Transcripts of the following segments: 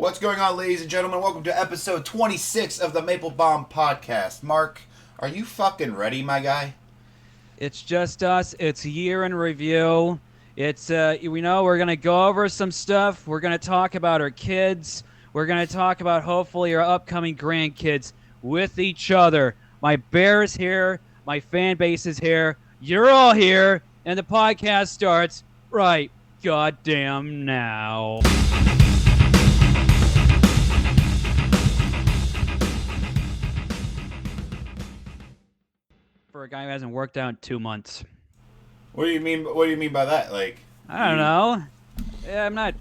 What's going on, ladies and gentlemen? Welcome to episode 26 of the Maple-Baum podcast. Mark, are you fucking ready, my guy? It's just us. It's year in review. We know we're going to go over some stuff. We're going to talk about our kids. We're going to talk about hopefully our upcoming grandkids with each other. My bear's here. My fan base is here. You're all here. And the podcast starts right goddamn now. For a guy who hasn't worked out in 2 months. What do you mean? What do you mean by that? Like, I don't know. Yeah, I'm not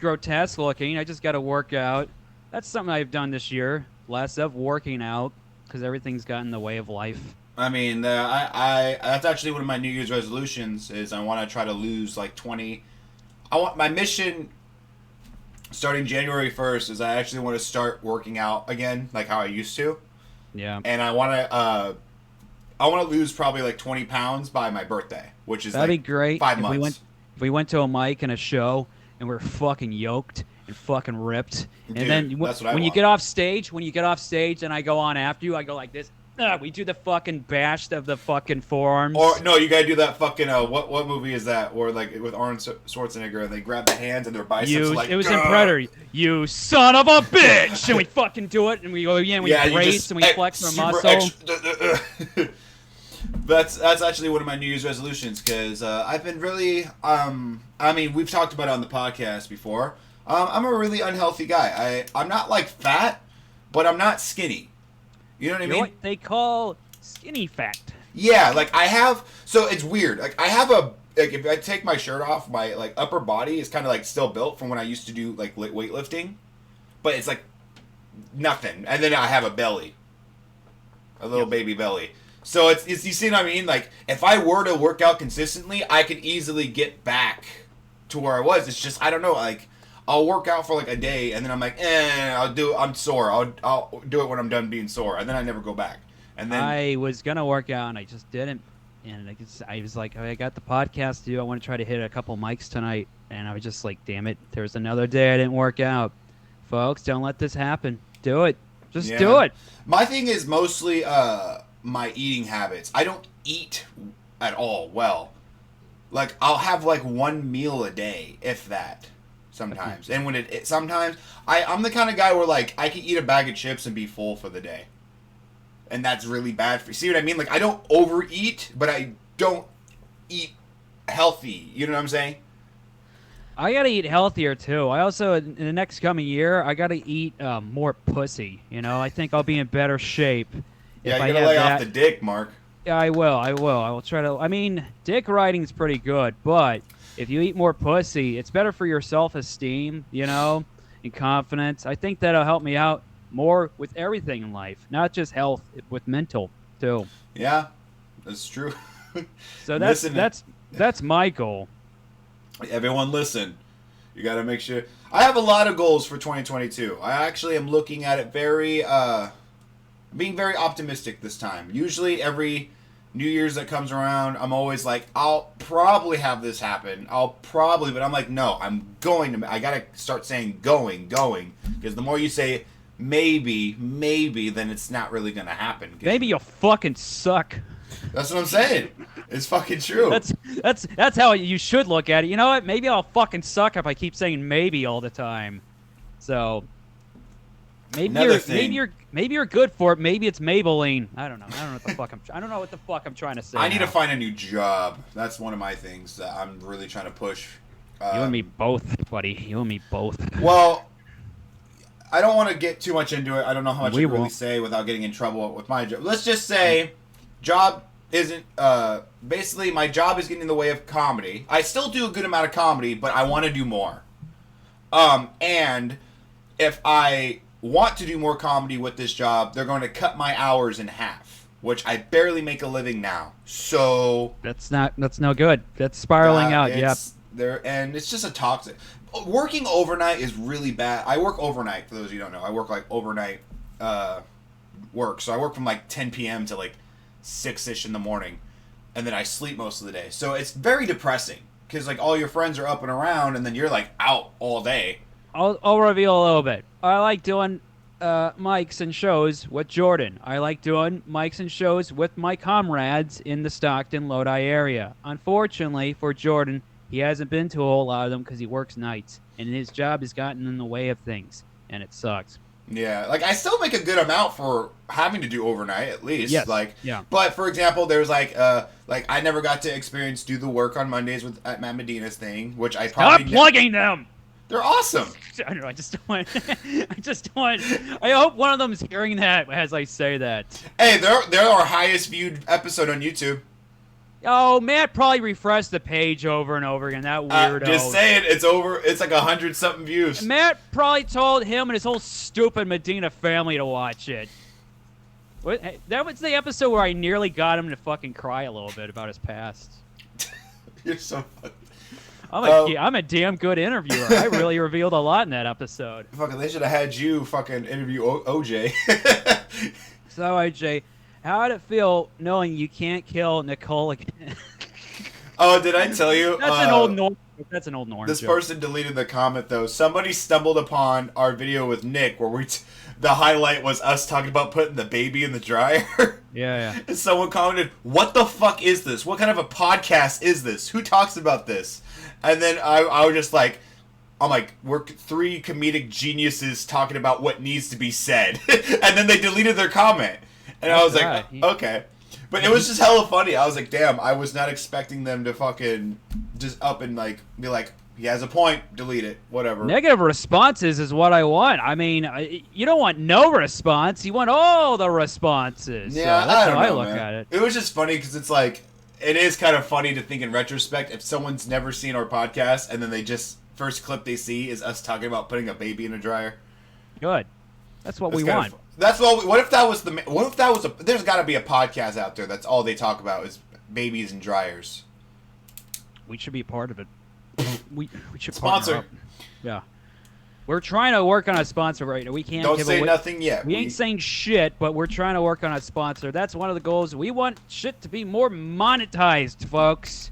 grotesque looking. I just got to work out. That's something I've done this year. Less of working out because everything's got in the way of life. I mean, I that's actually one of my New Year's resolutions. Is I want to try to lose like 20. I want my mission starting January 1st is I actually want to start working out again, like how I used to. Yeah. And I want to lose probably like 20 pounds by my birthday, which is That'd like be great. 5 if months. If we went to a mic and a show and we're fucking yoked and fucking ripped, Dude, and then that's what I when you want. get off stage, and I go on after you, I go like this. We do the fucking bash of the fucking forearms. Or no, you gotta do that fucking what movie is that? Or like with Arnold Schwarzenegger, and they grab the hands and their biceps are like. It was in Predator. You son of a bitch! And we fucking do it, and we go and we brace and we flex our muscle. That's actually one of my New Year's resolutions because I've been really I mean, we've talked about it on the podcast before. I'm a really unhealthy guy. I'm not like fat, but I'm not skinny. You know what I mean? What they call skinny fat. Yeah, like I have. So it's weird. Like I have a. Like if I take my shirt off, my like upper body is kind of like still built from when I used to do like weightlifting, but it's like nothing. And then I have a belly, a little baby belly. So it's you see what I mean? Like if I were to work out consistently, I could easily get back to where I was. It's just I don't know. Like I'll work out for like a day, and then I'm like, I'm sore. I'll do it when I'm done being sore, and then I never go back. And then I was gonna work out, and I just didn't. And I was like, I got the podcast to do. I want to try to hit a couple mics tonight, and I was just like, damn it, there's another day I didn't work out. Folks, don't let this happen. Do it. Just do it. My thing is mostly my eating habits. I don't eat at all well. Like I'll have like one meal a day, if that. Sometimes, and when sometimes I'm the kind of guy where like I can eat a bag of chips and be full for the day, and that's really bad for you. See what I mean? Like I don't overeat, but I don't eat healthy. You know what I'm saying? I gotta eat healthier too. I also, in the next coming year, I gotta eat more pussy. You know, I think I'll be in better shape. Yeah, if you gotta lay off the dick, Mark. Yeah, I will. I will try to. I mean, dick riding's pretty good, but if you eat more pussy, it's better for your self-esteem, you know, and confidence. I think that'll help me out more with everything in life, not just health, with mental too. Yeah, that's true. So that's my goal. Everyone listen. You got to make sure. I have a lot of goals for 2022. I actually am looking at it being very optimistic this time. Usually every New Year's that comes around, I'm always like, I'll probably have this happen. But I'm like, no, I'm going to. I got to start saying going. Because the more you say maybe, then it's not really going to happen. Maybe you'll fucking suck. That's what I'm saying. It's fucking true. That's how you should look at it. You know what? Maybe I'll fucking suck if I keep saying maybe all the time. So maybe you're good for it. Maybe it's Maybelline. I don't know what the fuck I don't know what the fuck I'm trying to say. I need to find a new job. That's one of my things that I'm really trying to push. You and me both, buddy. You and me both. Well, I don't want to get too much into it. I don't know how much I can really say without getting in trouble with my job. Let's just say job isn't basically my job is getting in the way of comedy. I still do a good amount of comedy, but I want to do more. And if I want to do more comedy with this job, they're going to cut my hours in half, which I barely make a living now. So that's no good. That's spiraling out. Yep. And it's just a toxic. Working overnight is really bad. I work overnight. For those of you who don't know, I work like overnight work. So I work from like 10 p.m. to like 6-ish in the morning, and then I sleep most of the day. So it's very depressing because like all your friends are up and around, and then you're like out all day. I'll reveal a little bit. I like doing mics and shows with Jordan. I like doing mics and shows with my comrades in the Stockton, Lodi area. Unfortunately for Jordan, he hasn't been to a whole lot of them because he works nights, and his job has gotten in the way of things, and it sucks. Yeah, like I still make a good amount for having to do overnight at least. Yes. Like, yeah. But for example, there's like I never got to experience do the work on Mondays at Matt Medina's thing, which I probably Stop plugging them. They're awesome. I don't know. I just don't want. I just don't want. I hope one of them is hearing that as I say that. Hey, they're our highest viewed episode on YouTube. Oh, Matt probably refreshed the page over and over again. That weirdo. Just saying, it's over. It's like 100-something views. Matt probably told him and his whole stupid Medina family to watch it. What? That was the episode where I nearly got him to fucking cry a little bit about his past. You're so fucking... I'm a damn good interviewer. I really revealed a lot in that episode. Fucking, they should have had you fucking interview OJ. So, OJ, how did it feel knowing you can't kill Nicole again? Oh, did I tell you? That's an old Norm. That's an old Norm. This joke. person deleted the comment though. Somebody stumbled upon our video with Nick where the highlight was us talking about putting the baby in the dryer. Yeah. And someone commented, "What the fuck is this? What kind of a podcast is this? Who talks about this?" And then I was just like, I'm like, we're three comedic geniuses talking about what needs to be said. And then they deleted their comment. And I was like, okay. But it was just hella funny. I was like, damn, I was not expecting them to fucking just up and like be like, he has a point, delete it, whatever. Negative responses is what I want. I mean, you don't want no response. You want all the responses. Yeah, so that's I don't how know, I look man. at it. It was just funny because it's like, it is kind of funny to think in retrospect if someone's never seen our podcast and then they just, first clip they see is us talking about putting a baby in a dryer. Good. That's what we want. That's what if that was there's got to be a podcast out there that's all they talk about is babies and dryers. We should be a part of it. We should sponsor. Partner up. Yeah. We're trying to work on a sponsor right now. We can't Don't give say away, nothing yet. We ain't saying shit, but we're trying to work on a sponsor. That's one of the goals. We want shit to be more monetized, folks.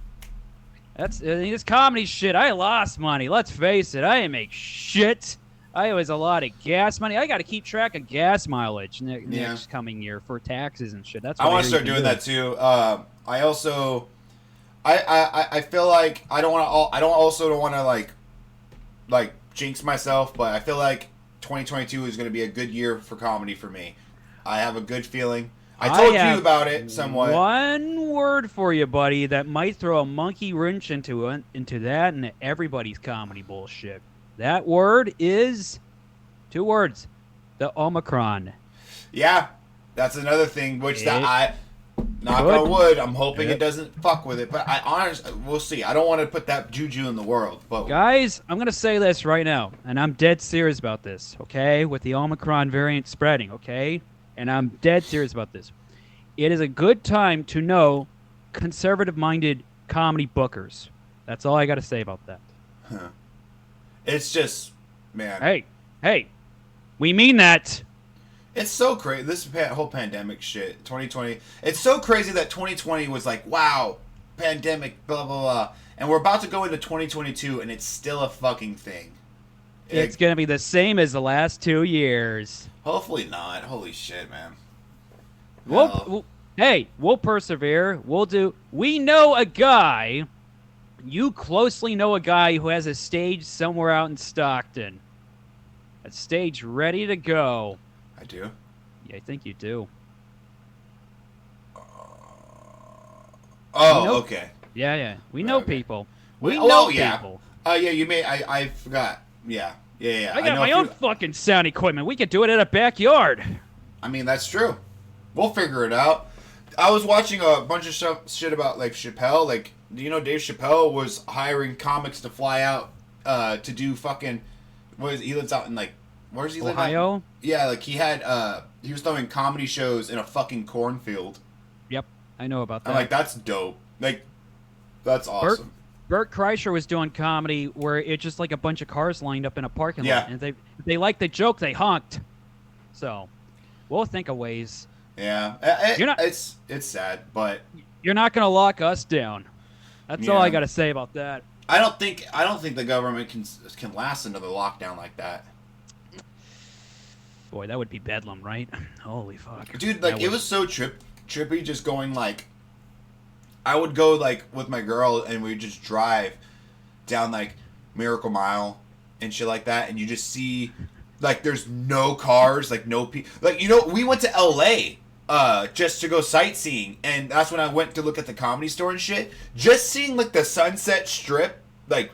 That's this comedy shit. I lost money. Let's face it. I didn't make shit. I owe a lot of gas money. I got to keep track of gas mileage next coming year for taxes and shit. That's what I want to start doing that too. I also, I feel like I don't want to like jinx myself, but I feel like 2022 is going to be a good year for comedy for me. I have a good feeling. I told you about it somewhat. One word for you, buddy, that might throw a monkey wrench into that and everybody's comedy bullshit. That word is 2 words. The Omicron. Yeah, that's another thing, which knock on wood, I'm hoping it doesn't fuck with it. But we'll see. I don't want to put that juju in the world. But guys, I'm going to say this right now, and I'm dead serious about this, okay? With the Omicron variant spreading, okay? And I'm dead serious about this. It is a good time to know conservative-minded comedy bookers. That's all I got to say about that. Huh. It's just, man. Hey, we mean that. It's so crazy. This whole pandemic shit, 2020. It's so crazy that 2020 was like, wow, pandemic, blah, blah, blah. And we're about to go into 2022, and it's still a fucking thing. It's going to be the same as the last 2 years. Hopefully not. Holy shit, man. We'll persevere. We know a guy. You closely know a guy who has a stage somewhere out in Stockton. A stage ready to go. I do? Yeah, I think you do. Okay. Yeah. We know people. We know know yeah. people. Yeah, you may. I forgot. Yeah. I got my own fucking sound equipment. We could do it in a backyard. I mean, that's true. We'll figure it out. I was watching a bunch of shit about, like, Chappelle. Like, do you know Dave Chappelle was hiring comics to fly out to do fucking... he lives out in, like... Where does he live? Ohio? Yeah, like, he was throwing comedy shows in a fucking cornfield. Yep, I know about that. I'm like, that's dope. Like, that's awesome. Bert Kreischer was doing comedy where it's just like a bunch of cars lined up in a parking lot. And if they liked the joke, they honked. So, we'll think of ways. Yeah, it's sad, but... You're not going to lock us down. That's all I got to say about that. I don't think the government can last another lockdown like that. Boy, that would be bedlam, right? Holy fuck. Dude, like, it was so trippy just going, like, I would go, like, with my girl, and we'd just drive down, like, Miracle Mile and shit like that, and you just see, like, there's no cars, like, no people. Like, you know, we went to L.A., just to go sightseeing, and that's when I went to look at the Comedy Store and shit. Just seeing, like, the Sunset Strip, like,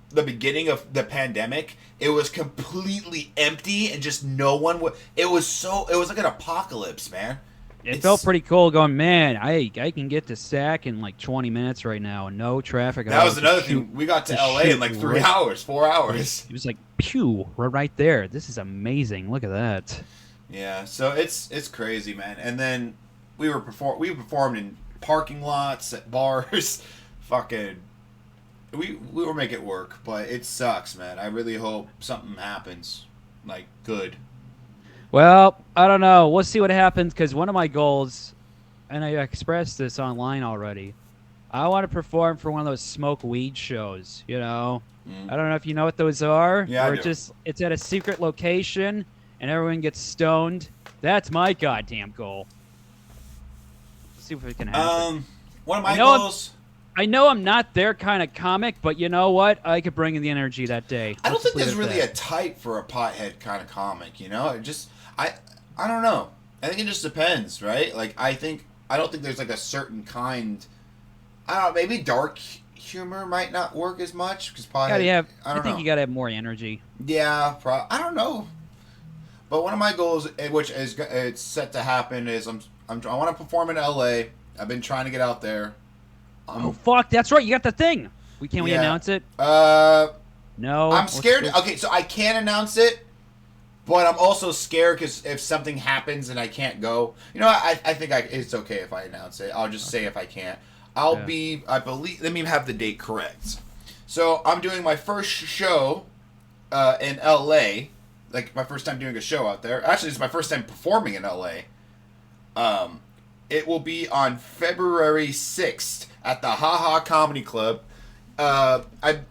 the beginning of the pandemic, it was completely empty and just no one would. It was like an apocalypse, man. It felt pretty cool going, man, I can get to Sac in like 20 minutes right now. No traffic. That was another thing. We got to LA in like 4 hours. It was like, pew, we're right there. This is amazing. Look at that. Yeah, so it's crazy, man. And then we performed in parking lots, at bars, fucking. We will make it work, but it sucks, man. I really hope something happens, like, good. Well, I don't know. We'll see what happens, because one of my goals, and I expressed this online already, I want to perform for one of those smoke weed shows, you know? I don't know if you know what those are. Yeah, I do. It's at a secret location, and everyone gets stoned. That's my goddamn goal. Let's see if it can happen. One of my goals... I know I'm not their kind of comic, but you know what? I could bring in the energy that day. I don't think there's really a type for a pothead kind of comic, you know? I don't know. I think it just depends, right? Like, I don't think there's like a certain kind. I don't know, maybe dark humor might not work as much because pothead. I think you gotta have more energy. Yeah, I don't know. But one of my goals, which is it's set to happen, is I want to perform in L.A. I've been trying to get out there. Oh fuck! That's right. You got the thing. Can we announce it? No. I'm scared. Okay, so I can announce it, but I'm also scared because if something happens and I can't go, you know, I think it's okay if I announce it. I'll just say if I can't. I believe. Let me have the date correct. So I'm doing my first show in L.A. Like my first time doing a show out there. Actually, it's my first time performing in L.A. It will be on February 6th at the Ha Ha Comedy Club.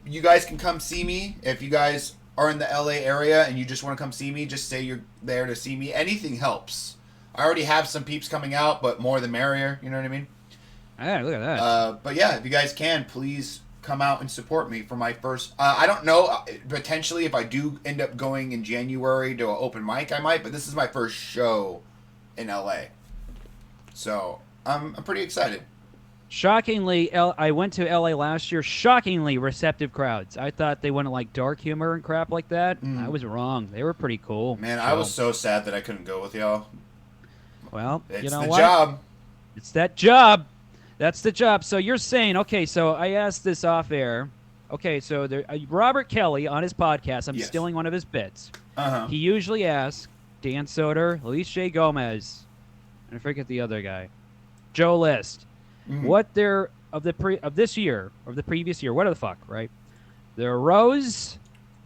You guys can come see me. If you guys are in the LA area and you just want to come see me, just say you're there to see me. Anything helps. I already have some peeps coming out, but more the merrier. You know what I mean? Yeah, look at that. But yeah, if you guys can, please come out and support me for my first... I don't know. Potentially, if I do end up going in January to an open mic, I might. But this is my first show in LA. So, I'm pretty excited. Shockingly, I went to LA last year. Shockingly receptive crowds. I thought they wouldn't like dark humor and crap like that. I was wrong. They were pretty cool. Man, I was so sad that I couldn't go with y'all. Well, it's you know the what? job. It's that job. That's the job. So you're saying, okay, so I asked this off air. Okay, so Robert Kelly on his podcast, I'm stealing one of his bits. He usually asks Dan Soder, Luis J. Gomez, and I forget the other guy, Joe List, what their of this year or the previous year, what the fuck, right? Their rose,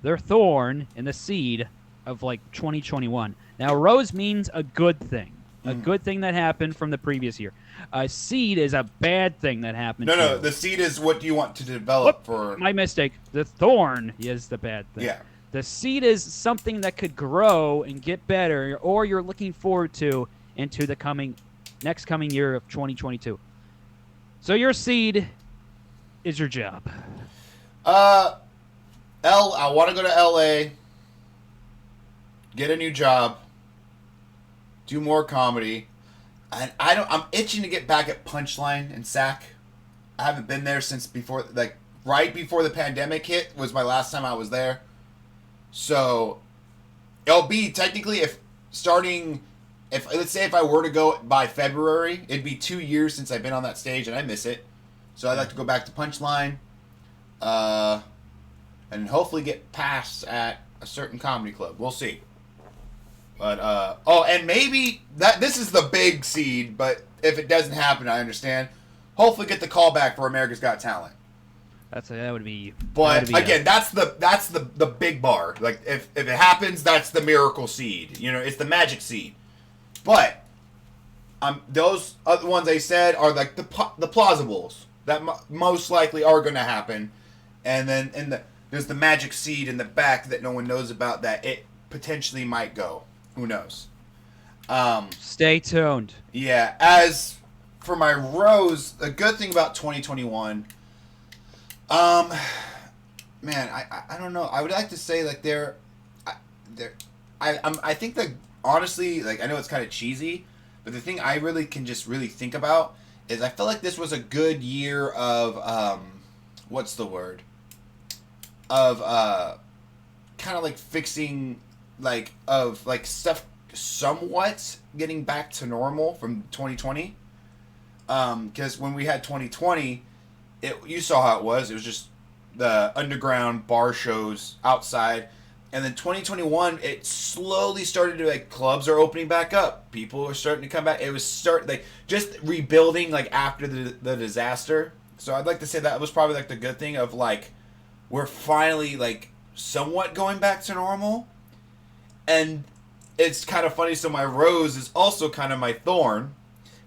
their thorn, and the seed of like 2021. Now, rose means a good thing, a good thing that happened from the previous year. A seed is a bad thing that happened. No, the seed is what you want to develop for. My mistake. The thorn is the bad thing. Yeah. The seed is something that could grow and get better, or you're looking forward to into the next coming year of 2022. So your seed is your job. I want to go to LA, get a new job, do more comedy. And I'm itching to get back at Punchline and Sac. I haven't been there since before, like right before the pandemic hit was my last time I was there. So it'll be technically if let's say if I were to go by February, it'd be 2 years since I've been on that stage and I miss it. So I'd like to go back to Punchline, and hopefully get passed at a certain comedy club. We'll see. But and maybe this is the big seed, but if it doesn't happen, I understand. Hopefully get the call back for America's Got Talent. That would be. But again, that's the big bar. Like if it happens, that's the miracle seed. You know, it's the magic seed. But those other ones I said are like the plausibles that most likely are going to happen. and then there's the magic seed in the back that no one knows about that it potentially might go. Who knows? Stay tuned. Yeah. As for my rose, the good thing about 2021, man, I don't know. I would like to say like I think that honestly, like I know it's kind of cheesy, but the thing I really can just really think about is I feel like this was a good year of what's the word? Of kind of like fixing like of like stuff somewhat getting back to normal from 2020. Because when we had 2020, you saw how it was. It was just the underground bar shows outside. And then 2021, it slowly started to, like, clubs are opening back up. People are starting to come back. It was like, just rebuilding, like, after the disaster. So I'd like to say that was probably, like, the good thing of, like, we're finally, like, somewhat going back to normal. And it's kind of funny. So my rose is also kind of my thorn.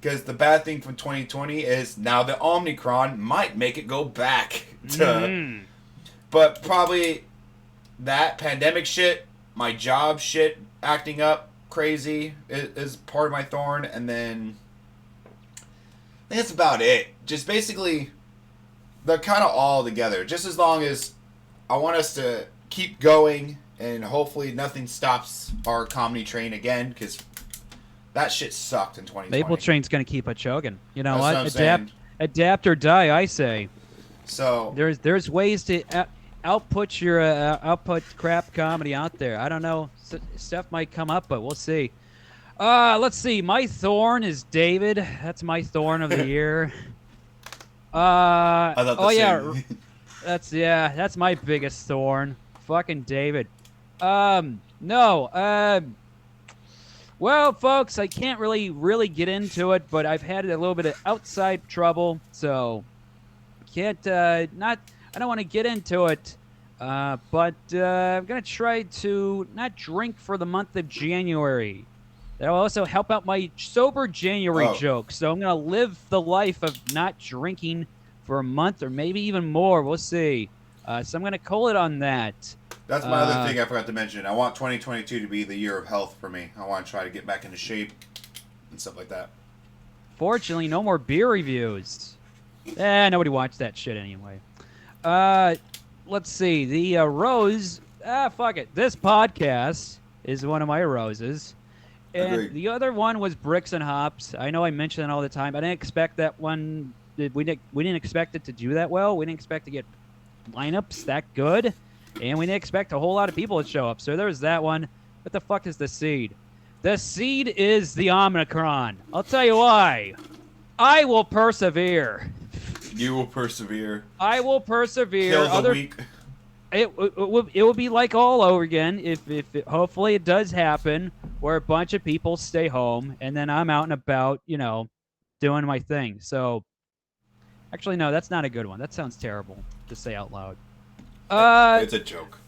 Because the bad thing from 2020 is now the Omicron might make it go back to... Mm-hmm. But probably... that pandemic shit, my job shit acting up crazy is part of my thorn, and then I think that's about it. Just basically, they're kind of all together. Just as long as I want us to keep going, and hopefully nothing stops our comedy train again, because that shit sucked in 2020. Maple Train's gonna keep a chugging. You know that's what? Adapt or die, I say. So there's ways to. Output your output crap comedy out there. I don't know. Stuff might come up, but we'll see. Let's see. My thorn is David. That's my thorn of the year. I thought the same. That's my biggest thorn. Fucking David. No. Well, folks, I can't really get into it, but I've had a little bit of outside trouble, so can't I don't want to get into it, but I'm going to try to not drink for the month of January. That'll also help out my sober January joke. So I'm going to live the life of not drinking for a month or maybe even more. We'll see. So I'm going to call it on that. That's my other thing I forgot to mention. I want 2022 to be the year of health for me. I want to try to get back into shape and stuff like that. Fortunately, no more beer reviews. Nobody watched that shit anyway. Let's see. The rose. Fuck it. This podcast is one of my roses, and Agreed. The other one was Bricks and Hops. I know I mention it all the time. I didn't expect that one. We didn't expect it to do that well. We didn't expect to get lineups that good, and we didn't expect a whole lot of people to show up. So there's that one. What the fuck is the seed? The seed is the Omicron. I'll tell you why. I will persevere. You will persevere. I will persevere. Kill the weak. It will be like all over again if hopefully it does happen where a bunch of people stay home and then I'm out and about, doing my thing. So, actually, no, that's not a good one. That sounds terrible to say out loud. It's a joke.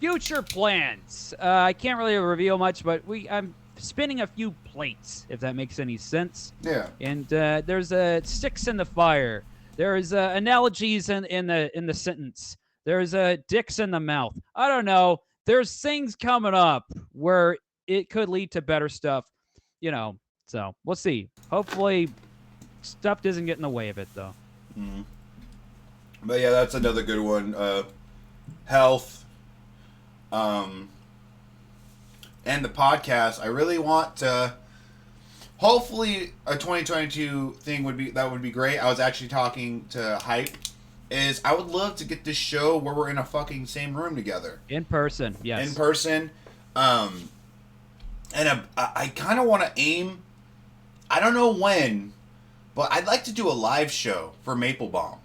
Future plans. I can't really reveal much, but I'm spinning a few plates, if that makes any sense. Yeah. And there's sticks in the fire. There's analogies in the sentence. There's dicks in the mouth. I don't know. There's things coming up where it could lead to better stuff, So we'll see. Hopefully, stuff doesn't get in the way of it, though. Mm-hmm. But yeah, that's another good one. Health, and the podcast. I really want to. Hopefully, a 2022 thing would be great. I was actually talking to Hype. I would love to get this show where we're in a fucking same room together. In person, yes. In person. And I kind of want to aim. I don't know when, but I'd like to do a live show for Maple-Baum.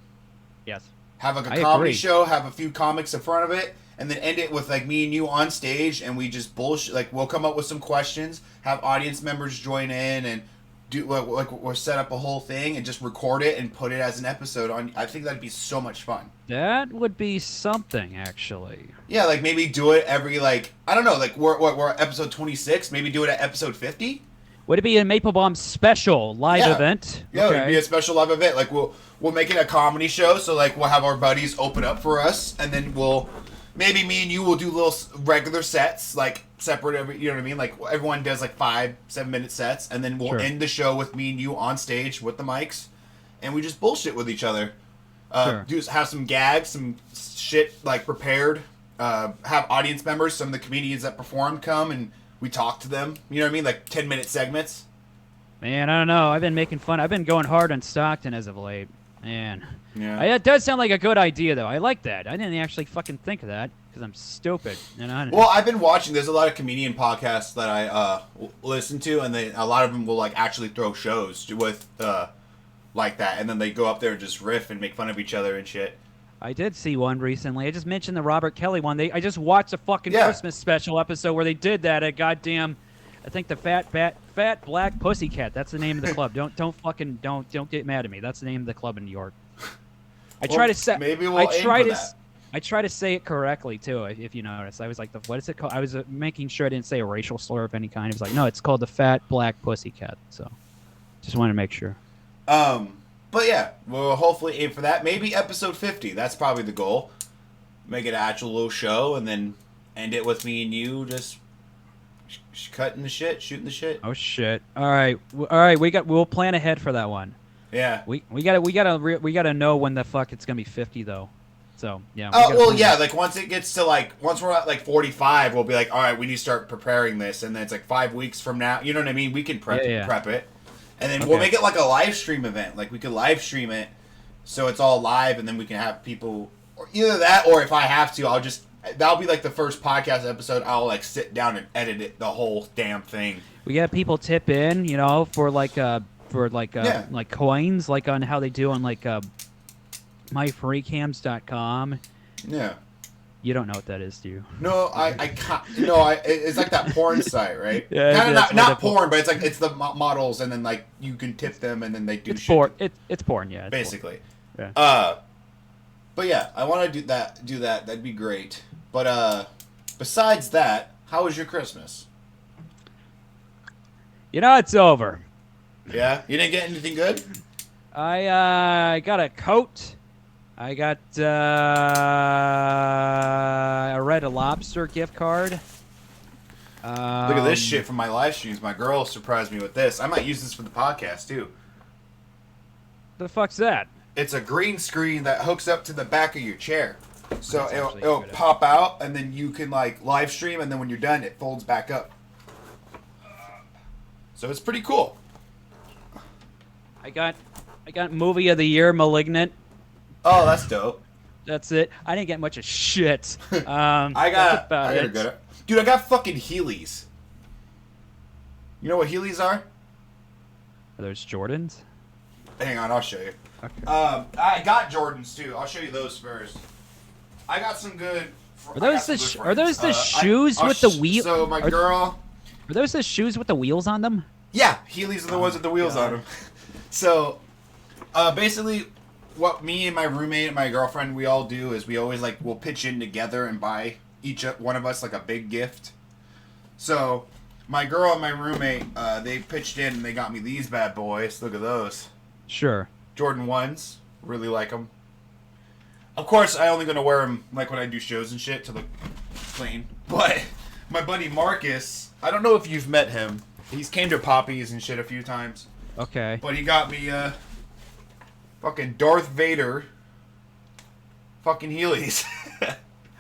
Yes. Have like a comedy show, have a few comics in front of it, and then end it with like me and you on stage, and we just bullshit. Like we'll come up with some questions, have audience members join in, and do like we'll set up a whole thing and just record it and put it as an episode on. I think that'd be so much fun. That would be something, actually. Yeah, like maybe do it every I don't know, like we're episode 26. Maybe do it at episode 50. Would it be a Maple-Baum special live event? Yeah, it'd be a special live event. Like we'll make it a comedy show. So like we'll have our buddies open up for us, and then maybe me and you will do little regular sets, like separate. You know what I mean? Like everyone does like 5-7 minute sets, and then we'll end the show with me and you on stage with the mics, and we just bullshit with each other. Have some gags, some shit like prepared. Have audience members, some of the comedians that performed come and we talk to them. You know what I mean? Like 10-minute segments. Man, I don't know. I've been making fun. I've been going hard on Stockton as of late. Man. Yeah. It does sound like a good idea, though. I like that. I didn't actually fucking think of that because I'm stupid. Well, I've been watching. There's a lot of comedian podcasts that I listen to, and a lot of them will like actually throw shows with like that, and then they go up there and just riff and make fun of each other and shit. I did see one recently. I just mentioned the Robert Kelly one. I just watched a fucking Christmas special episode where they did that at goddamn, I think the Fat Black Pussycat. That's the name of the club. Don't get mad at me. That's the name of the club in New York. I try to say I try to say it correctly too. If you notice, I was like, what is it called? I was making sure I didn't say a racial slur of any kind. It was like, no, it's called the Fat Black Pussycat. So, just wanted to make sure. But yeah, we'll hopefully aim for that. Maybe episode 50. That's probably the goal. Make it an actual little show, and then end it with me and you just cutting the shit, shooting the shit. Oh shit! All right. We'll plan ahead for that one. Yeah. We gotta know when the fuck it's gonna be 50 though. So yeah. Like once we're at like 45, we'll be like, all right, we need to start preparing this, and then it's like 5 weeks from now. You know what I mean? We can prep it. And then we'll make it like a live stream event. Like we could live stream it so it's all live, and then we can have people, or either that, or if I have to, that'll be like the first podcast episode. I'll like sit down and edit it, the whole damn thing. We got people tip in, for like coins, like on how they do on like myfreecams.com. Yeah. You don't know what that is, do you? No, I can't. No, it's like that porn site, right? Yeah, kind of not porn, but it's like it's the models, and then like you can tip them, and then they do shit. It's porn, yeah. Basically. Porn. Yeah. But yeah, I want to do that. That'd be great. But besides that, how was your Christmas? It's over. Yeah, you didn't get anything good. I got a coat. I got a Red Lobster gift card. Look at this shit from my live streams. My girl surprised me with this. I might use this for the podcast too. The fuck's that? It's a green screen that hooks up to the back of your chair. So it'll pop out, and then you can like live stream, and then when you're done, it folds back up. So it's pretty cool. I got movie of the year, Malignant. Oh, that's dope. That's it. I didn't get much of shit. Dude, I got fucking Heelys. You know what Heelys are? Are those Jordans? Hang on, I'll show you. Okay. I got Jordans too. I'll show you those first. I got some good. Are those the shoes with the wheels? So my girl. Are those the shoes with the wheels on them? Yeah, Heelys are the ones with the wheels on them. So, basically, what me and my roommate and my girlfriend, we all do is we always we'll pitch in together and buy each one of us like a big gift. So my girl and my roommate, they pitched in and they got me these bad boys. Look at those. Sure. Jordan 1s. Really like them. Of course, I only gonna wear them like when I do shows and shit to look clean. But my buddy Marcus, I don't know if you've met him. He's came to Poppy's and shit a few times. Okay. But he got me fucking Darth Vader fucking Heelys.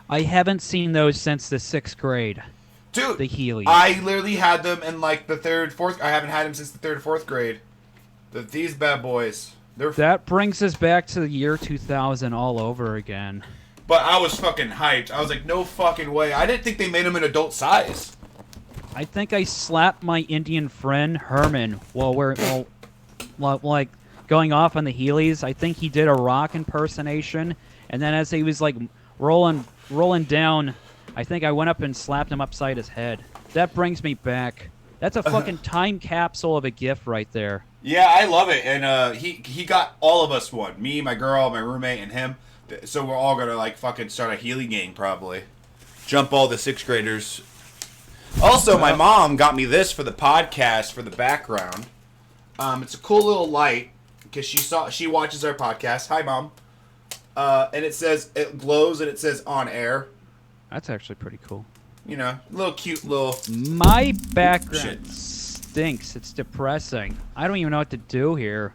I haven't seen those since the 6th grade. Dude, the Heelys. I literally had them in like the 3rd, 4th. I haven't had them since the 3rd or 4th grade. These bad boys. That brings us back to the year 2000 all over again. But I was fucking hyped. I was like, no fucking way. I didn't think they made them in adult size. I think I slapped my Indian friend Herman while like going off on the Heelys. I think he did a rock impersonation, and then as he was like rolling down, I think I went up and slapped him upside his head. That brings me back. That's a fucking time capsule of a gift right there. Yeah, I love it. And he got all of us one. Me, my girl, my roommate, and him. So we're all gonna like fucking start a Heely gang probably. Jump all the 6th graders. Also, my mom got me this for the podcast for the background. It's a cool little light because she watches our podcast. Hi, Mom. And it glows and it says on air. That's actually pretty cool. You know, little cute little. My background stinks. It's depressing. I don't even know what to do here.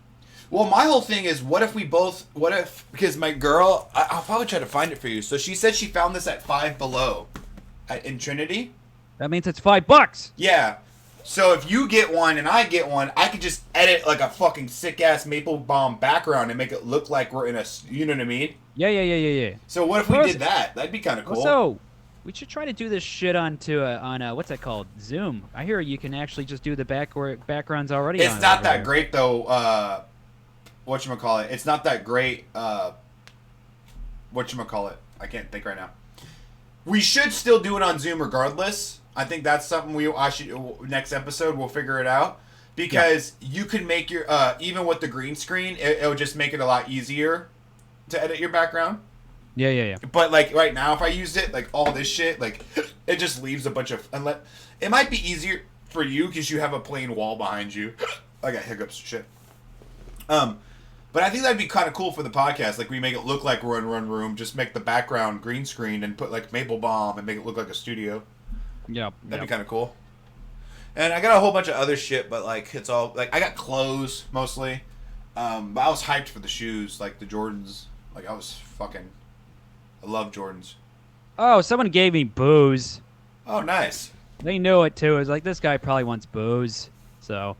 Well, my whole thing is, because my girl, I'll probably try to find it for you. So she said she found this at Five Below in Trinity. That means it's $5. Yeah. So if you get one and I get one, I could just edit like a fucking sick-ass Maple-Baum background and make it look like we're in a, you know what I mean? Yeah. So what if we did that? That'd be kind of cool. Also, we should try to do this shit on what's that called? Zoom. I hear you can actually just do the backgrounds already. It's not that great though. Whatchamacallit? It's not that great. Whatchamacallit? I can't think right now. We should still do it on Zoom regardless. I think that's something next episode we'll figure it out, because you can make your even with the green screen, it'll just make it a lot easier to edit your background. Yeah. But like right now, if I used it, like all this shit, like it just leaves a bunch of it might be easier for you because you have a plain wall behind you. I got hiccups, shit. But I think that'd be kind of cool for the podcast. Like we make it look like we're in one room, just make the background green screen and put like Maple-Baum and make it look like a studio. Yeah, that'd be kind of cool. And I got a whole bunch of other shit, but like it's all like I got clothes mostly. But I was hyped for the shoes, like the Jordans. Like I love Jordans. Oh, someone gave me booze. Oh, nice. They knew it too. It was like, this guy probably wants booze. So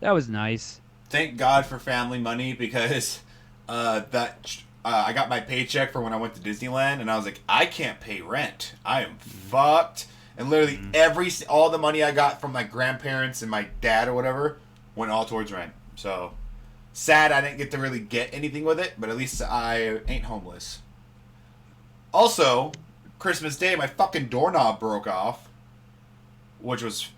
that was nice. Thank God for family money, because I got my paycheck for when I went to Disneyland, and I was like, I can't pay rent. I am fucked. And literally all the money I got from my grandparents and my dad or whatever went all towards rent. So sad I didn't get to really get anything with it, but at least I ain't homeless. Also, Christmas Day, my fucking doorknob broke off, which was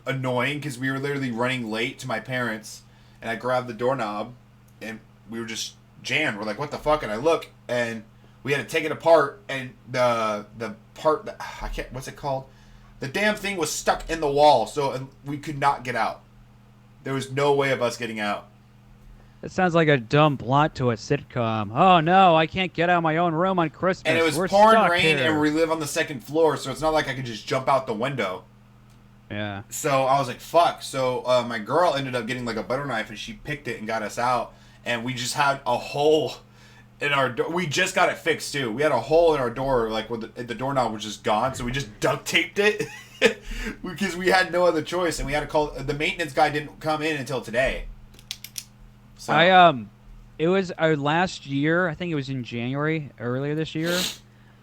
annoying because we were literally running late to my parents, and I grabbed the doorknob, and we were just jammed. We're like, what the fuck? And I look, and we had to take it apart, and the part that I can't, what's it called? The damn thing was stuck in the wall, so we could not get out. There was no way of us getting out. It sounds like a dumb plot to a sitcom. Oh no, I can't get out of my own room on Christmas. And it was pouring rain, and we live on the second floor, so it's not like I could just jump out the window. Yeah. So I was like, fuck. So my girl ended up getting like a butter knife, and she picked it and got us out. And we just had a hole in our door. We just got it fixed too. We had a hole in our door, like where the doorknob was just gone. So we just duct taped it because we had no other choice, and we had to call. The maintenance guy didn't come in until today. So. It was last year. I think it was in January, earlier this year.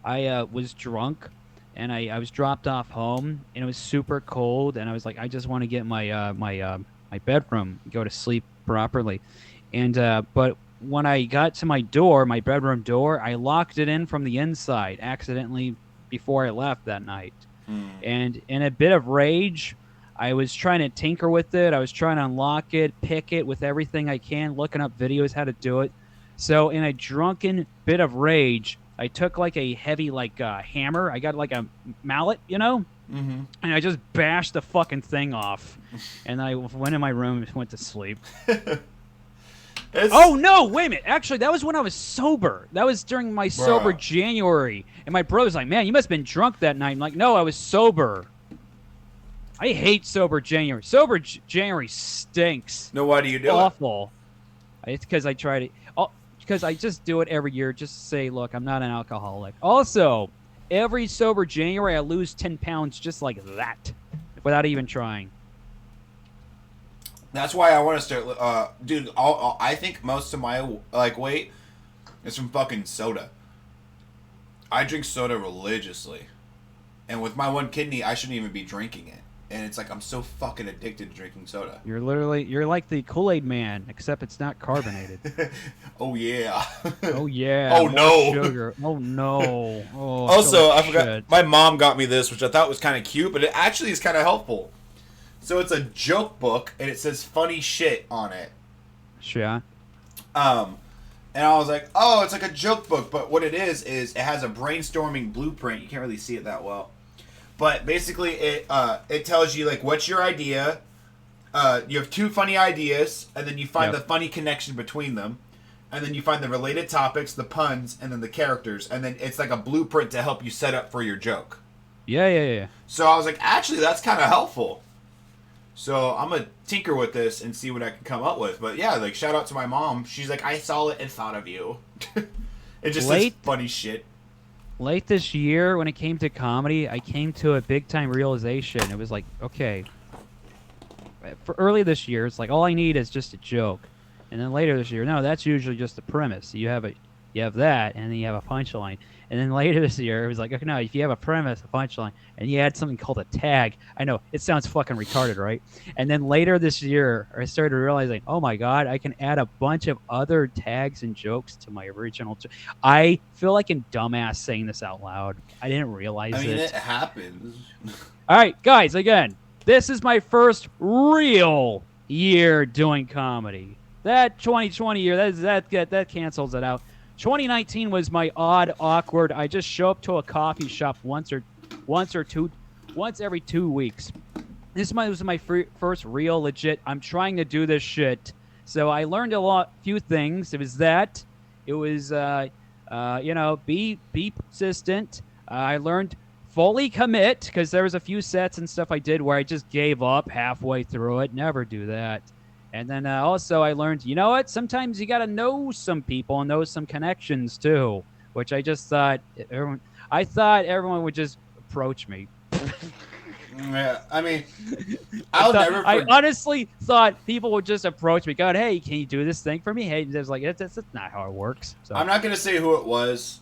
I was drunk, and I was dropped off home, and it was super cold, and I was like, I just want to get my my bedroom, go to sleep properly, and but when I got to my door, my bedroom door, I locked it in from the inside accidentally before I left that night, and in a bit of rage, I was trying to tinker with it. I was trying to unlock it, pick it with everything I can, looking up videos how to do it. So in a drunken bit of rage, I took like a heavy hammer. I got like a mallet, and I just bashed the fucking thing off. And I went in my room and went to sleep. Oh, no, wait a minute. Actually, that was when I was sober. That was during my sober January. And my brother's like, man, you must have been drunk that night. I'm like, no, I was sober. I hate sober January. Sober January stinks. No, why do you do Awful. It's because I try to. Because I just do it every year, just to say, look, I'm not an alcoholic. Also, every sober January, I lose 10 pounds just like that, without even trying. That's why I want to start, dude. I think most of my weight is from fucking soda. I drink soda religiously, and with my one kidney, I shouldn't even be drinking it. And it's like I'm so fucking addicted to drinking soda. You're like the Kool-Aid man, except it's not carbonated. Oh yeah. Oh yeah. Oh no. Sugar. Oh no. Oh, also, I forgot. My mom got me this, which I thought was kind of cute, but it actually is kind of helpful. So it's a joke book, and it says funny shit on it. Yeah. And I was like, oh, it's like a joke book, but what it is it has a brainstorming blueprint. You can't really see it that well. But basically, it tells you like what's your idea. You have 2 funny ideas, and then you find the funny connection between them, and then you find the related topics, the puns, and then the characters, and then it's like a blueprint to help you set up for your joke. Yeah. So I was like, actually, that's kind of helpful. So I'm gonna tinker with this and see what I can come up with. But yeah, like shout out to my mom. She's like, I saw it and thought of you. It just says funny shit. Late this year, when it came to comedy, I came to a big time realization. It was like, okay, for early this year, it's like all I need is just a joke, and then later this year, no, that's usually just the premise. You have that, and then you have a punchline, and then later this year, it was like, okay, no, if you have a premise, a punchline, and you add something called a tag. I know it sounds fucking retarded, right? And then later this year, I started realizing, oh my god, I can add a bunch of other tags and jokes to my original. I feel like a dumbass saying this out loud. I didn't realize it. I mean, it happens. All right, guys, again, this is my first real year doing comedy. That 2020 year, that cancels it out. 2019 was my odd, awkward. I just show up to a coffee shop once every 2 weeks. This was my first real legit. I'm trying to do this shit. So I learned few things. It was be persistent. I learned fully commit, because there was a few sets and stuff I did where I just gave up halfway through it. Never do that. And then also I learned, you know what? Sometimes you got to know some people and know some connections too, which I just thought everyone would just approach me. Yeah, I mean, I honestly thought people would just approach me, going, "Hey, can you do this thing for me?" Hey, there's like that's not how it works. So. I'm not gonna say who it was,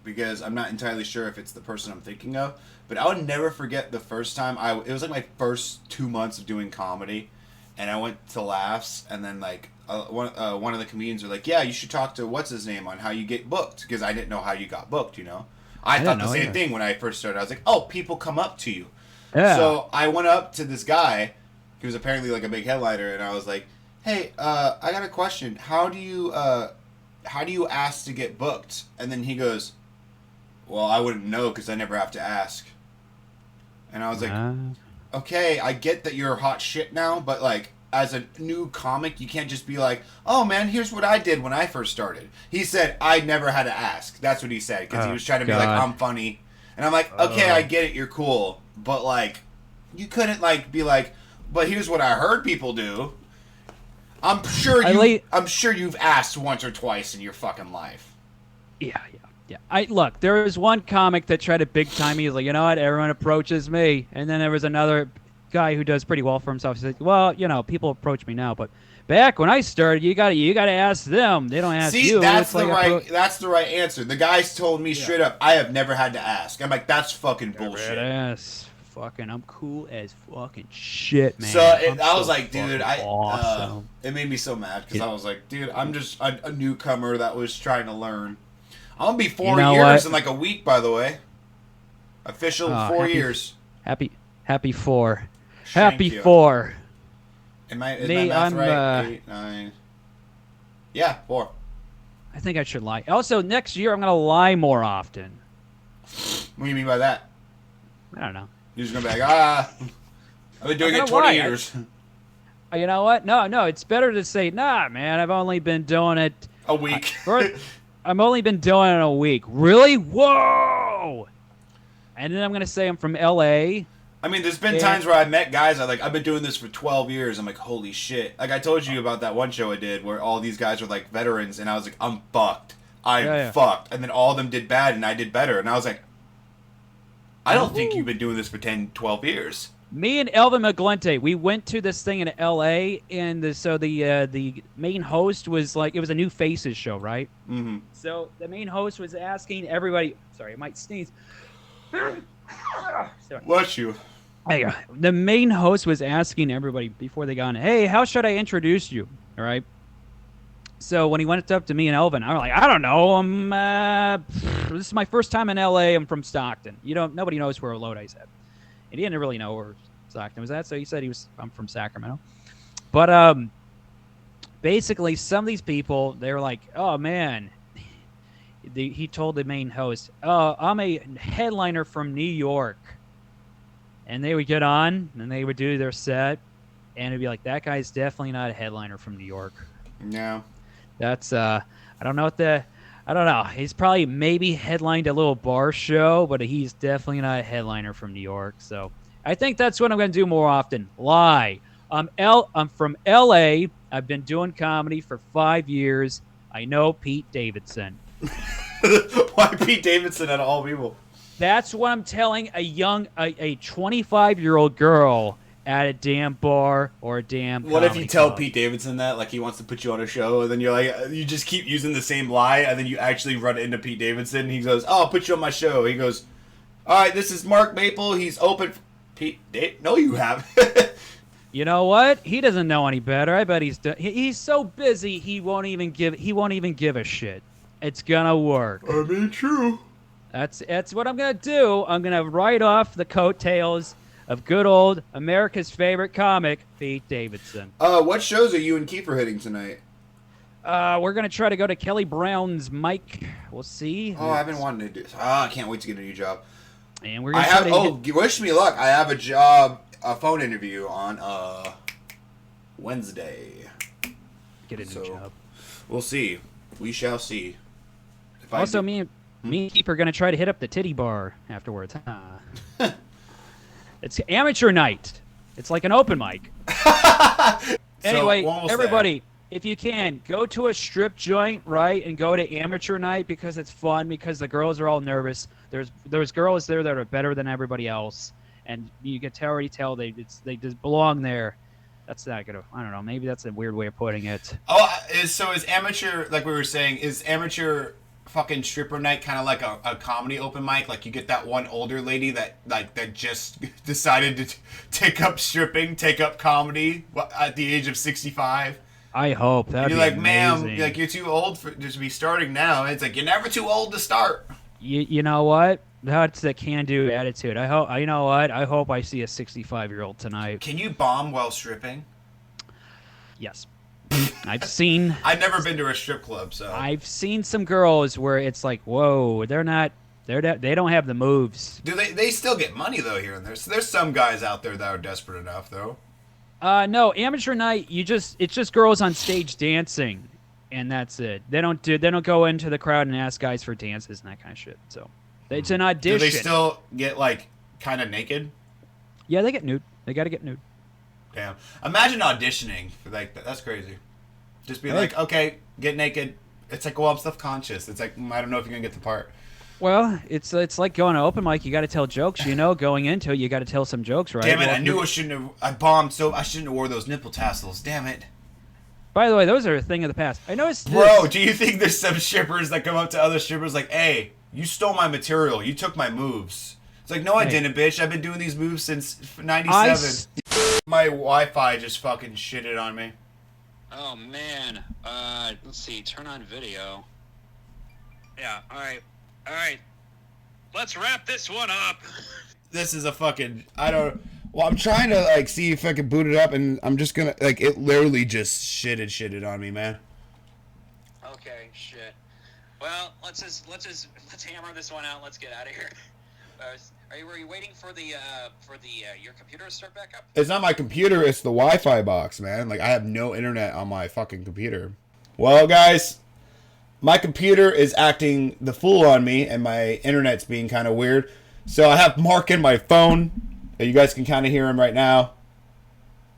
because I'm not entirely sure if it's the person I'm thinking of. But I would never forget the first time it was like my first 2 months of doing comedy, and I went to Laughs, and then like one of the comedians were like, "Yeah, you should talk to what's his name on how you get booked," because I didn't know how you got booked. I thought the same thing when I first started. I was like, "Oh, people come up to you." Yeah. So I went up to this guy, who was apparently like a big headliner, and I was like, "Hey, I got a question. How do you ask to get booked?" And then he goes, "Well, I wouldn't know because I never have to ask." And I was like, "Okay, I get that you're hot shit now, but like as a new comic, you can't just be like, oh man, here's what I did when I first started." He said, "I never had to ask." That's what he said, because he was trying to be like, "I'm funny." And I'm like, "Okay, I get it, you're cool. But like, you couldn't like be like, but here's what I heard people do." I'm sure you've asked once or twice in your fucking life. Yeah. Look, there was one comic that tried to big time me. He's like, you know what? Everyone approaches me. And then there was another guy who does pretty well for himself. He's like, well, people approach me now, but back when I started, you gotta ask them. They don't ask you. See, that's the right answer. The guys told me straight up, I have never had to ask. I'm like, that's fucking bullshit. I'm cool as fucking shit, man. So I was like, dude, awesome. It made me so mad, because I was like, dude, I'm just a newcomer that was trying to learn. I'm gonna be 4 years in like a week, by the way. Official 4 years. Happy 4. Happy 4. Is my math right? 8, 9. Yeah, 4. I think I should lie. Also, next year I'm gonna lie more often. What do you mean by that? I don't know. You're just gonna be like, I've been doing it 20 years. You know what? No, it's better to say, nah, man, I've only been doing it a week. I've only been doing it a week. Really? Whoa! And then I'm gonna say I'm from L.A. I mean, there's been times where I met guys I've been doing this for 12 years. I'm like, holy shit. Like I told you about that one show I did where all these guys were like veterans, and I was like, I'm fucked. I'm fucked. And then all of them did bad and I did better. And I was like, I don't think you've been doing this for 10, 12 years. Me and Elvin McGlente, we went to this thing in L.A., and the main host was like, it was a New Faces show, right? Mm-hmm. So the main host was asking everybody, sorry, I might sneeze. Bless you. There you go. The main host was asking everybody before they got on, hey, how should I introduce you? All right. So when he went up to me and Elvin, I was like, I don't know. This is my first time in L.A. I'm from Stockton. Nobody knows where Lodi's at. And he didn't really know where Stockton was at, so he said I'm from Sacramento. But basically, some of these people, they were like, oh, man. He told the main host, oh, I'm a headliner from New York. and they would get on and they would do their set, and it'd be like, that guy's definitely not a headliner from New York. No. That's I don't know what the I don't know. He's probably maybe headlined a little bar show, but he's definitely not a headliner from New York. So I think that's what I'm going to do more often. Lie. I'm from L.A. I've been doing comedy for 5 years. I know Pete Davidson. Why Pete Davidson out of all people? That's what I'm telling a 25-year-old girl at a damn bar or a damn What if you tell club. Pete Davidson that, like, he wants to put you on a show, and then you're like, you just keep using the same lie, and then you actually run into Pete Davidson, and he goes, oh, I'll put you on my show. He goes, all right, this is Mark Maple. He's open. Pete No, you haven't. You know what? He doesn't know any better. I bet he's so busy he won't even give a shit. It's gonna work. I mean, true. That's what I'm gonna do. I'm gonna write off the coattails of good old America's favorite comic, Pete Davidson. What shows are you and Kiefer hitting tonight? We're gonna try to go to Kelly Brown's mic. We'll see. Oh, I've been wanting to do this. I can't wait to get a new job. And we're gonna wish me luck. I have a phone interview on Wednesday. get a new job. We'll see. We shall see. Also, me and Keith are gonna try to hit up the titty bar afterwards. It's amateur night. It's like an open mic. Anyway, everybody, if you can, go to a strip joint, right, and go to amateur night because it's fun, because the girls are all nervous. There's girls there that are better than everybody else, and you can already tell they just belong there. That's not gonna. I don't know. Maybe that's a weird way of putting it. Oh, is amateur, like we were saying, is amateur fucking stripper night kind of like a comedy open mic? Like you get that one older lady that just decided to take up comedy at the age of 65. I hope that. You're like, ma'am, like you're too old to be starting now. And it's like you're never too old to start. You know what? That's the can-do attitude. I hope. You know what? I hope I see a 65-year-old tonight. Can you bomb while stripping? Yes. I've seen. I've never been to a strip club, so I've seen some girls where it's like, whoa, they don't have the moves. Do they still get money though here and there? So there's some guys out there that are desperate enough though. No, amateur night. It's just girls on stage dancing, and that's it. They don't go into the crowd and ask guys for dances and that kind of shit. So it's an audition. Do they still get like kind of naked? Yeah, they get nude. They got to get nude. Damn. Imagine auditioning for like that. That's crazy. Just be like, okay, get naked. It's like, well, I'm self-conscious. It's like, I don't know if you're gonna get the part. Well, it's like going to open mic. You got to tell jokes. Going into it, you got to tell some jokes, right? Damn it! I knew I shouldn't have. I bombed, so I shouldn't have wore those nipple tassels. Damn it. By the way, those are a thing of the past. I noticed. Bro, do you think there's some strippers that come up to other strippers like, hey, you stole my material. You took my moves. It's like, no, I didn't, bitch. I've been doing these moves since 97. My Wi-Fi just fucking shitted on me. Oh, man. Let's see. Turn on video. Yeah, all right. All right. Let's wrap this one up. This is a fucking... Well, I'm trying to, like, see if I can boot it up, and I'm just gonna... Like, it literally just shitted on me, man. Okay, shit. Well, let's hammer this one out. Let's get out of here. Were you waiting for your computer to start back up? It's not my computer, it's the Wi-Fi box, man. Like, I have no internet on my fucking computer. Well, guys, my computer is acting the fool on me, and my internet's being kind of weird. So I have Mark in my phone. You guys can kind of hear him right now.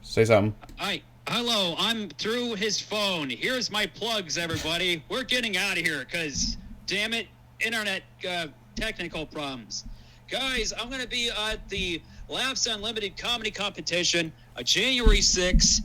Say something. Hi. Hello, I'm through his phone. Here's my plugs, everybody. We're getting out of here, because, damn it, internet technical problems. Guys, I'm going to be at the Laughs Unlimited Comedy Competition on January 6th.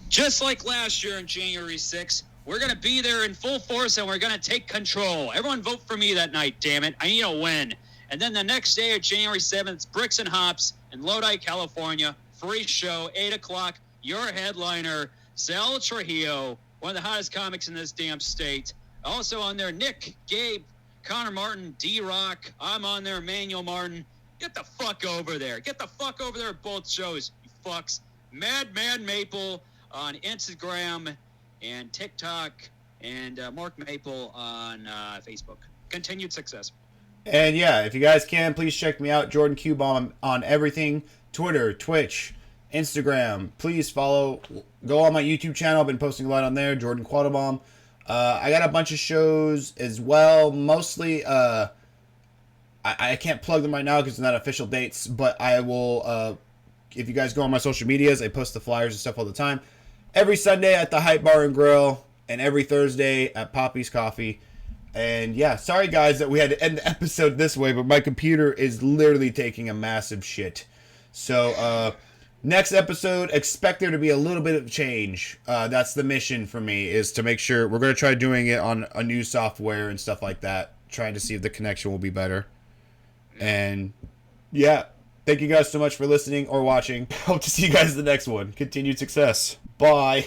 Just like last year on January 6th, we're going to be there in full force, and we're going to take control. Everyone vote for me that night, damn it. I need a win. And then the next day, January 7th, Bricks and Hops in Lodi, California. Free show, 8 o'clock. Your headliner, Sal Trujillo, one of the hottest comics in this damn state. Also on there, Nick, Gabe, Connor Martin, D-Rock. I'm on there, Manuel Martin. Get the fuck over there. Get the fuck over there at both shows, you fucks. Madman Maple on Instagram and TikTok, and Mark Maple on Facebook. Continued success. And yeah, if you guys can, please check me out, Jordan Q Bomb on everything. Twitter, Twitch, Instagram. Please follow. Go on my YouTube channel. I've been posting a lot on there. Jordan Quattlebaum. I got a bunch of shows as well. Mostly, I can't plug them right now because they're not official dates. But I will. If you guys go on my social medias, I post the flyers and stuff all the time. Every Sunday at the Hype Bar and Grill, and every Thursday at Poppy's Coffee. And yeah, sorry guys that we had to end the episode this way, but my computer is literally taking a massive shit. So, next episode, expect there to be a little bit of change. That's the mission for me, is to make sure we're going to try doing it on a new software and stuff like that, trying to see if the connection will be better. And yeah, thank you guys so much for listening or watching. Hope to see you guys in the next one. Continued success. Bye.